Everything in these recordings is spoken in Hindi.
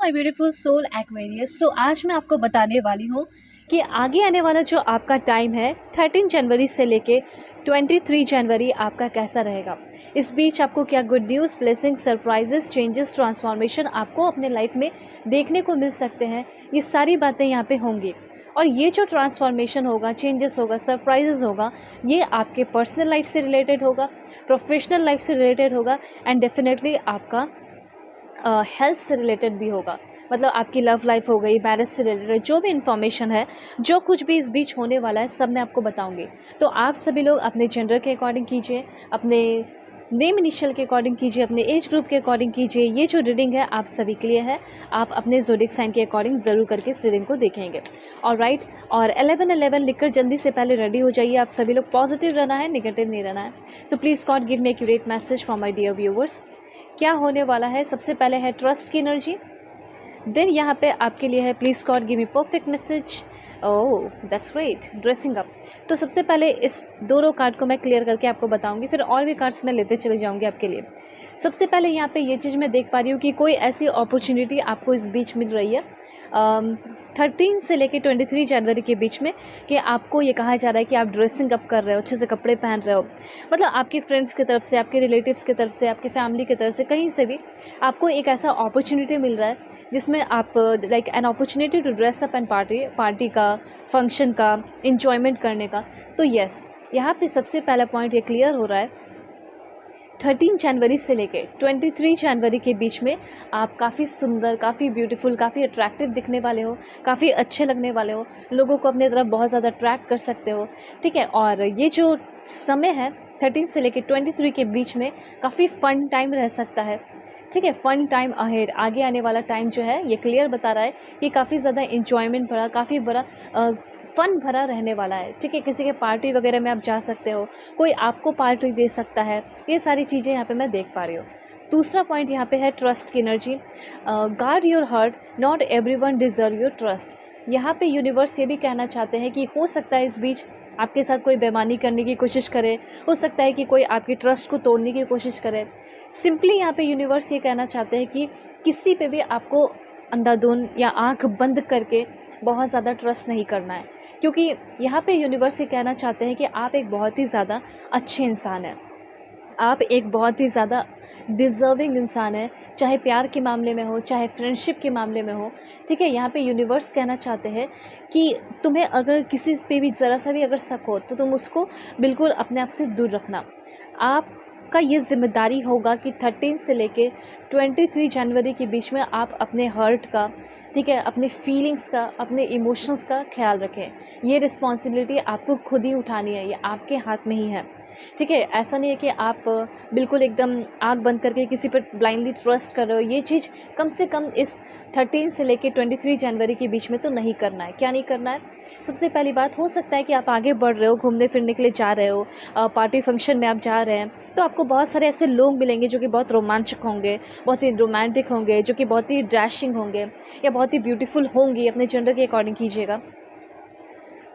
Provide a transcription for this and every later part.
My beautiful soul Aquarius. आज मैं आपको बताने वाली हूँ कि आगे आने वाला जो आपका टाइम है 13 जनवरी से लेके 23 जनवरी आपका कैसा रहेगा। इस बीच आपको क्या good news, blessing, surprises, changes, transformation आपको अपने लाइफ में देखने को मिल सकते हैं। ये सारी बातें यहाँ पे होंगी और ये जो ट्रांसफॉर्मेशन होगा, चेंजेस होगा, सरप्राइजेस होगा, ये आपके पर्सनल लाइफ से रिलेटेड होगा, प्रोफेशनल लाइफ से रिलेटेड होगा एंड डेफिनेटली आपका हेल्थ से रिलेटेड भी होगा। मतलब आपकी लव लाइफ हो गई, मैरिज से रिलेटेड जो भी इन्फॉर्मेशन है, जो कुछ भी इस बीच होने वाला है, सब मैं आपको बताऊंगी। तो आप सभी लोग अपने जेंडर के अकॉर्डिंग कीजिए, अपने नेम इनिशियल के अकॉर्डिंग कीजिए, अपने एज ग्रुप के अकॉर्डिंग कीजिए। ये जो रीडिंग है आप सभी के लिए है। आप अपने ज़ोडिक साइन के अकॉर्डिंग ज़रूर करके इस रीडिंग को देखेंगे। और राइट, और 11-11 लिखकर जल्दी से पहले रेडी हो जाइए। आप सभी लोग पॉजिटिव रहना है, नेगेटिव नहीं रहना है। So please god give me accurate message from my dear viewers. क्या होने वाला है? सबसे पहले है ट्रस्ट की एनर्जी। देन यहाँ पे आपके लिए है please god give me perfect message. Oh that's great, dressing up. तो सबसे पहले इस दोनों कार्ड को मैं क्लियर करके आपको बताऊंगी, फिर और भी कार्ड्स मैं लेते चले जाऊंगी आपके लिए। सबसे पहले यहाँ पे ये चीज़ मैं देख पा रही हूँ कि कोई ऐसी अपॉर्चुनिटी आपको इस बीच मिल रही है 13 से लेके 23 जनवरी के बीच में, कि आपको ये कहा जा रहा है कि आप ड्रेसिंग अप कर रहे हो, अच्छे से कपड़े पहन रहे हो। मतलब आपके फ्रेंड्स की तरफ से, आपके रिलेटिव्स की तरफ से, आपकी फैमिली की तरफ से, कहीं से भी आपको एक ऐसा अपॉर्चुनिटी मिल रहा है जिसमें आप like an opportunity to dress up and party का, फंक्शन का, इंजॉयमेंट करने का। तो यस, यहाँ पे सबसे पहला पॉइंट ये क्लियर हो रहा है 13 जनवरी से लेके 23 जनवरी के बीच में आप काफ़ी सुंदर, काफ़ी ब्यूटीफुल, काफ़ी अट्रैक्टिव दिखने वाले हो, काफ़ी अच्छे लगने वाले हो, लोगों को अपने तरफ बहुत ज़्यादा अट्रैक्ट कर सकते हो। ठीक है, और ये जो समय है 13 से लेके 23 के बीच में काफ़ी फ़न टाइम रह सकता है। ठीक है, फ़न टाइम अहेड, आगे आने वाला टाइम जो है ये क्लियर बता रहा है कि काफ़ी ज़्यादा इंजॉयमेंट भरा, काफ़ी बड़ा फ़न भरा रहने वाला है। ठीक है, किसी के पार्टी वगैरह में आप जा सकते हो, कोई आपको पार्टी दे सकता है, ये सारी चीज़ें यहाँ पे मैं देख पा रही हूँ। दूसरा पॉइंट यहाँ पे है ट्रस्ट की energy. Guard your heart, not everyone deserve your trust. यहाँ पे यूनिवर्स ये भी कहना चाहते हैं कि हो सकता है इस बीच आपके साथ कोई बेईमानी करने की कोशिश करे, हो सकता है कि कोई आपके ट्रस्ट को तोड़ने की कोशिश करे। सिंपली यहाँ पे यूनिवर्स ये कहना चाहते हैं कि किसी पे भी आपको अंधाधुंध या आंख बंद करके बहुत ज़्यादा ट्रस्ट नहीं करना है, क्योंकि यहाँ पे यूनिवर्स ये कहना चाहते हैं कि आप एक बहुत ही ज़्यादा अच्छे इंसान हैं, आप एक बहुत ही ज़्यादा डिज़र्विंग इंसान है, चाहे प्यार के मामले में हो, चाहे फ्रेंडशिप के मामले में हो। ठीक है, यहाँ पे यूनिवर्स कहना चाहते हैं कि तुम्हें अगर किसी पे भी ज़रा सा भी अगर शक हो तो तुम उसको बिल्कुल अपने आप से दूर रखना। आपका ये जिम्मेदारी होगा कि 13 से लेके 23 जनवरी के बीच में आप अपने हर्ट का, ठीक है, अपने फीलिंग्स का, अपने इमोशंस का ख्याल रखें। ये रिस्पॉन्सिबिलिटी आपको खुद ही उठानी है, ये आपके हाथ में ही है। ठीक है, ऐसा नहीं है कि आप बिल्कुल एकदम आँख बंद करके किसी पर ब्लाइंडली ट्रस्ट कर रहे हो। ये चीज़ कम से कम इस 13 से लेके 23 जनवरी के बीच में तो नहीं करना है। क्या नहीं करना है? सबसे पहली बात, हो सकता है कि आप आगे बढ़ रहे हो, घूमने फिरने के लिए जा रहे हो, पार्टी फंक्शन में आप जा रहे हैं, तो आपको बहुत सारे ऐसे लोग मिलेंगे जो कि बहुत रोमांचक होंगे, बहुत ही रोमांटिक होंगे, जो कि बहुत ही डैशिंग होंगे या बहुत ही ब्यूटीफुल होंगी, अपने जेंडर के अकॉर्डिंग कीजिएगा।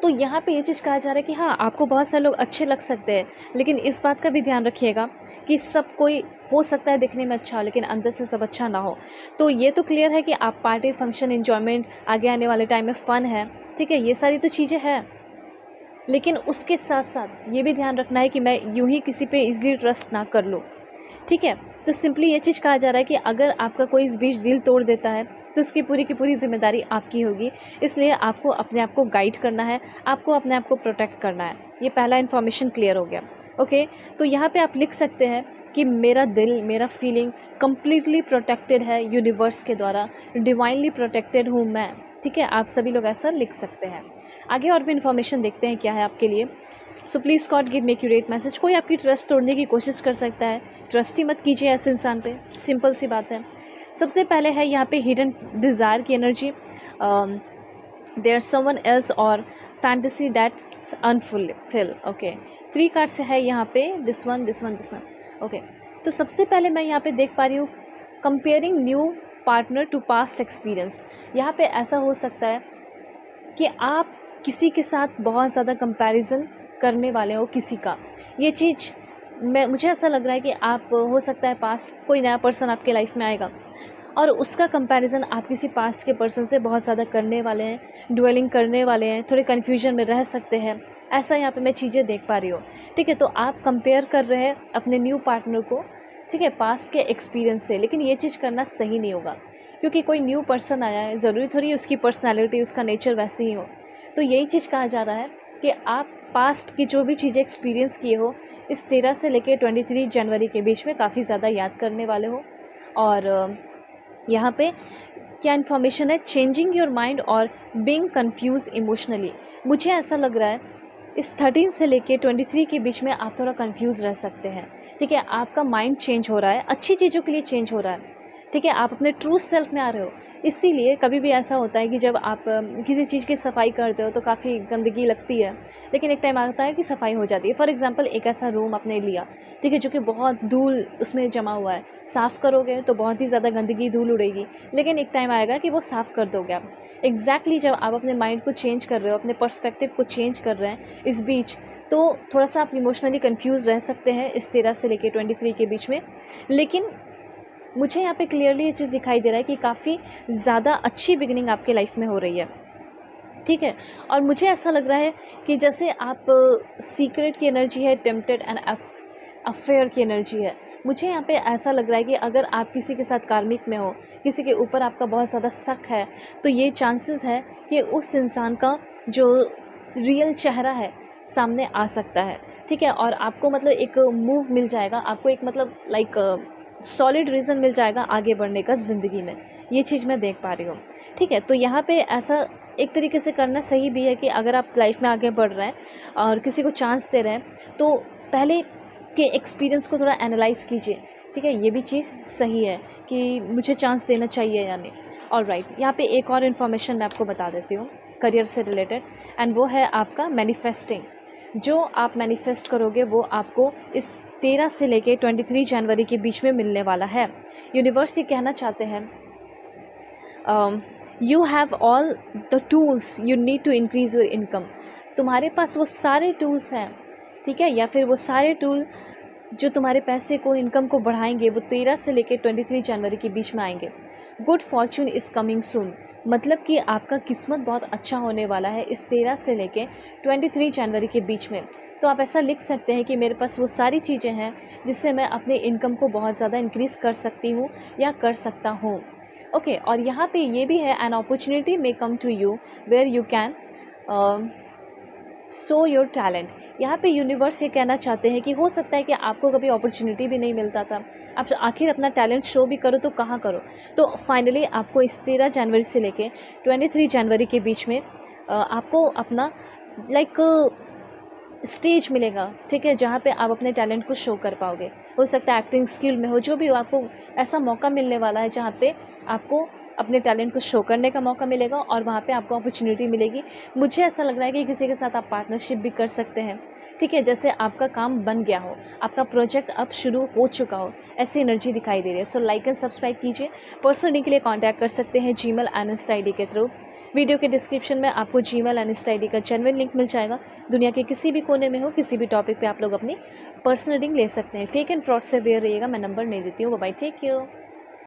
तो यहाँ पे ये चीज़ कहा जा रहा है कि हाँ, आपको बहुत सारे लोग अच्छे लग सकते हैं, लेकिन इस बात का भी ध्यान रखिएगा कि सब कोई हो सकता है दिखने में अच्छा, लेकिन अंदर से सब अच्छा ना हो। तो ये तो क्लियर है कि आप पार्टी, फंक्शन, एंजॉयमेंट, आगे आने वाले टाइम में फ़न है, ठीक है, ये सारी तो चीज़ें हैं, लेकिन उसके साथ साथ ये भी ध्यान रखना है कि मैं यूं ही किसी पे ईजिली ट्रस्ट ना कर लूँ। ठीक है, तो सिंपली ये चीज़ कहा जा रहा है कि अगर आपका कोई इस बीच दिल तोड़ देता है तो उसकी पूरी की पूरी जिम्मेदारी आपकी होगी। इसलिए आपको अपने आप को गाइड करना है, आपको अपने आप को प्रोटेक्ट करना है। ये पहला इन्फॉर्मेशन क्लियर हो गया। ओके, तो यहाँ पे आप लिख सकते हैं कि मेरा दिल, मेरा फीलिंग कम्प्लीटली प्रोटेक्टेड है यूनिवर्स के द्वारा, डिवाइनली प्रोटेक्टेड हूँ मैं। ठीक है, आप सभी लोग ऐसा लिख सकते हैं। आगे और भी इन्फॉर्मेशन देखते हैं क्या है आपके लिए। सो please god give me accurate message. कोई आपकी ट्रस्ट तोड़ने की कोशिश कर सकता है, ट्रस्ट ही मत कीजिए ऐसे इंसान पे, सिंपल सी बात है। सबसे पहले है यहाँ पे हिडन डिज़ायर की एनर्जी। देयर समवन एल्स और fantasy that unfulfil. Okay, 3 cards है यहाँ पे, this one, this one, this one. Okay, तो सबसे पहले मैं यहाँ पे देख पा रही हूँ comparing new partner to past experience. यहाँ पे ऐसा हो सकता है कि आप किसी के साथ बहुत ज़्यादा कंपैरिजन करने वाले हो किसी का। ये चीज़ मुझे ऐसा लग रहा है कि आप, हो सकता है पास्ट कोई नया पर्सन आपके लाइफ में आएगा और उसका कंपैरिजन आप किसी पास्ट के पर्सन से बहुत ज़्यादा करने वाले हैं, ड्वेलिंग करने वाले हैं, थोड़े कन्फ्यूजन में रह सकते हैं। ऐसा यहाँ पे मैं चीज़ें देख पा रही हूँ। ठीक है, तो आप कंपेयर कर रहे हैं अपने न्यू पार्टनर को, ठीक है, पास्ट के एक्सपीरियंस से, लेकिन ये चीज़ करना सही नहीं होगा, क्योंकि कोई न्यू पर्सन आया है, ज़रूरी थोड़ी उसकी पर्सनैलिटी, उसका नेचर वैसे ही हो। तो यही चीज़ कहा जा रहा है कि आप पास्ट की जो भी चीज़ें एक्सपीरियंस किए हो, इस 13 से लेके 23 जनवरी के बीच में काफ़ी ज़्यादा याद करने वाले हो। और यहाँ पे क्या इन्फॉर्मेशन है, चेंजिंग योर माइंड और बीइंग कंफ्यूज इमोशनली। मुझे ऐसा लग रहा है इस 13 से लेके 23 के बीच में आप थोड़ा कंफ्यूज रह सकते हैं। ठीक है, आपका माइंड चेंज हो रहा है, अच्छी चीज़ों के लिए चेंज हो रहा है। ठीक है, आप अपने ट्रू सेल्फ में आ रहे हो। इसीलिए कभी भी ऐसा होता है कि जब आप किसी चीज़ की सफाई करते हो तो काफ़ी गंदगी लगती है, लेकिन एक टाइम आता है कि सफाई हो जाती है। फॉर एग्जांपल, एक ऐसा रूम आपने लिया, ठीक है, जो कि बहुत धूल उसमें जमा हुआ है, साफ़ करोगे तो बहुत ही ज़्यादा गंदगी धूल उड़ेगी, लेकिन एक टाइम आएगा कि वो साफ़ कर दोगे आप। एग्जैक्टली जब आप अपने माइंड को चेंज कर रहे हो, अपने पर्सपेक्टिव को चेंज कर रहे हैं इस बीच, तो थोड़ा सा आप इमोशनली कन्फ्यूज़ रह सकते हैं इस 13 से लेके 23 के बीच में। लेकिन मुझे यहाँ पे क्लियरली ये चीज़ दिखाई दे रहा है कि काफ़ी ज़्यादा अच्छी बिगिनिंग आपके लाइफ में हो रही है। ठीक है, और मुझे ऐसा लग रहा है कि जैसे आप सीक्रेट की एनर्जी है, टेम्पटेड एंड अफेयर की एनर्जी है। मुझे यहाँ पे ऐसा लग रहा है कि अगर आप किसी के साथ कार्मिक में हो, किसी के ऊपर आपका बहुत ज़्यादा शक है, तो ये चांसेस है कि उस इंसान का जो रियल चेहरा है सामने आ सकता है। ठीक है, और आपको मतलब एक मूव मिल जाएगा, आपको एक मतलब लाइक सॉलिड रीज़न मिल जाएगा आगे बढ़ने का ज़िंदगी में। ये चीज़ मैं देख पा रही हूँ। ठीक है, तो यहाँ पे ऐसा एक तरीके से करना सही भी है कि अगर आप लाइफ में आगे बढ़ रहे हैं और किसी को चांस दे रहे हैं, तो पहले के एक्सपीरियंस को थोड़ा एनालाइज़ कीजिए। ठीक है, ये भी चीज़ सही है कि मुझे चांस देना चाहिए या नहीं। ऑलराइट, यहाँ पे एक और इन्फॉर्मेशन मैं आपको बता देती हूँ करियर से रिलेटेड, एंड वो है आपका मैनिफेस्टिंग। जो आप मैनिफेस्ट करोगे वो आपको इस 13 से लेके 23 जनवरी के बीच में मिलने वाला है। यूनिवर्स ये कहना चाहते हैं, you have all the tools you need to increase your income. तुम्हारे पास वो सारे टूल्स हैं, ठीक है, या फिर वो सारे टूल जो तुम्हारे पैसे को, इनकम को बढ़ाएंगे, वो 13 से लेके 23 जनवरी के बीच में आएंगे। Good Fortune is coming soon, मतलब कि आपका किस्मत बहुत अच्छा होने वाला है इस 13 से लेके 23 जनवरी के बीच में। तो आप ऐसा लिख सकते हैं कि मेरे पास वो सारी चीज़ें हैं जिससे मैं अपने इनकम को बहुत ज़्यादा इंक्रीज़ कर सकती हूँ या कर सकता हूँ। ओके, और यहाँ पे ये भी है, an opportunity may come to you where you can show your talent. यहाँ पे यूनिवर्स ये कहना चाहते हैं कि हो सकता है कि आपको कभी अपॉर्चुनिटी भी नहीं मिलता था, आप आखिर अपना टैलेंट शो भी करो तो कहाँ करो। तो फाइनली आपको इस 13 जनवरी से लेके 23 जनवरी के बीच में आपको अपना लाइक स्टेज मिलेगा, ठीक है, जहाँ पे आप अपने टैलेंट को शो कर पाओगे। हो सकता है एक्टिंग स्किल में हो, जो भी हो, आपको ऐसा मौका मिलने वाला है जहाँ पे आपको अपने टैलेंट को शो करने का मौका मिलेगा और वहाँ पे आपको अपॉर्चुनिटी मिलेगी। मुझे ऐसा लग रहा है कि किसी के साथ आप पार्टनरशिप भी कर सकते हैं। ठीक है, जैसे आपका काम बन गया हो, आपका प्रोजेक्ट अब शुरू हो चुका हो, ऐसी एनर्जी दिखाई दे रही है। सो लाइक एंड सब्सक्राइब कीजिए। पर्सनली के लिए कॉन्टैक्ट कर सकते हैं जीमेल एंड इंस्टा ID के थ्रू। वीडियो के डिस्क्रिप्शन में आपको जीमेल एंड इंस्टा ID का जेन्युइन लिंक मिल जाएगा। दुनिया के किसी भी कोने में हो, किसी भी टॉपिक पे आप लोग अपनी पर्सनल रीडिंग ले सकते हैं। फेक एंड फ्रॉड से अवेयर रहिएगा, मैं नंबर नहीं देती हूँ। Bye, take care.